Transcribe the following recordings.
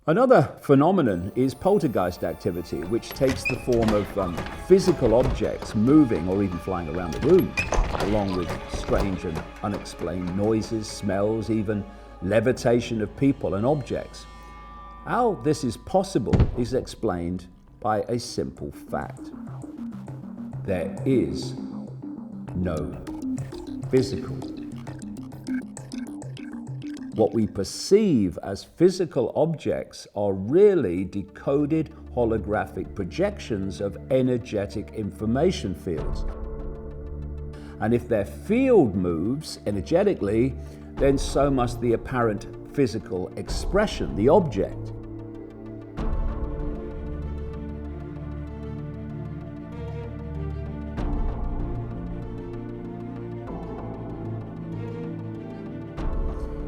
Another phenomenon is poltergeist activity, which takes the form of physical objects moving or even flying around the room, along with strange and unexplained noises, smells, even levitation of people and objects. How this is possible is explained by a simple fact. There is no physical. What we perceive as physical objects are really decoded holographic projections of energetic information fields. And if their field moves energetically, then so must the apparent physical expression, the object.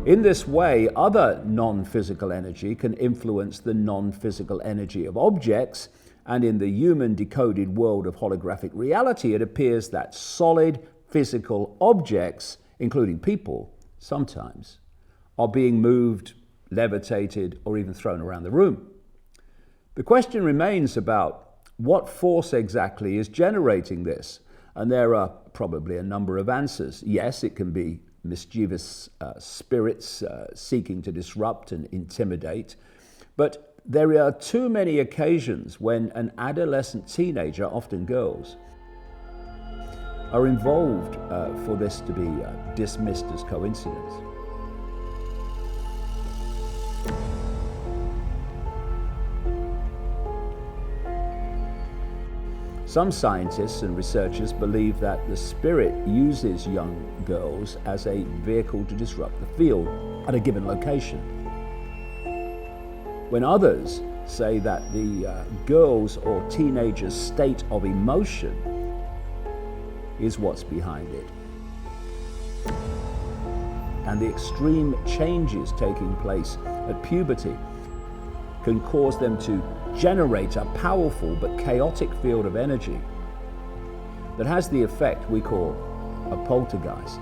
In this way, other non-physical energy can influence the non-physical energy of objects, and in the human decoded world of holographic reality, it appears that solid physical objects, including people, sometimes, are being moved, levitated, or even thrown around the room. The question remains about what force exactly is generating this, and there are probably a number of answers. Yes, it can be mischievous spirits seeking to disrupt and intimidate. But there are too many occasions when an adolescent teenager, often girls, are involved for this to be dismissed as coincidence. Some scientists and researchers believe that the spirit uses young girls as a vehicle to disrupt the field at a given location, when others say that the girls' or teenagers' state of emotion is what's behind it. And the extreme changes taking place at puberty can cause them to generate a powerful but chaotic field of energy that has the effect we call a poltergeist.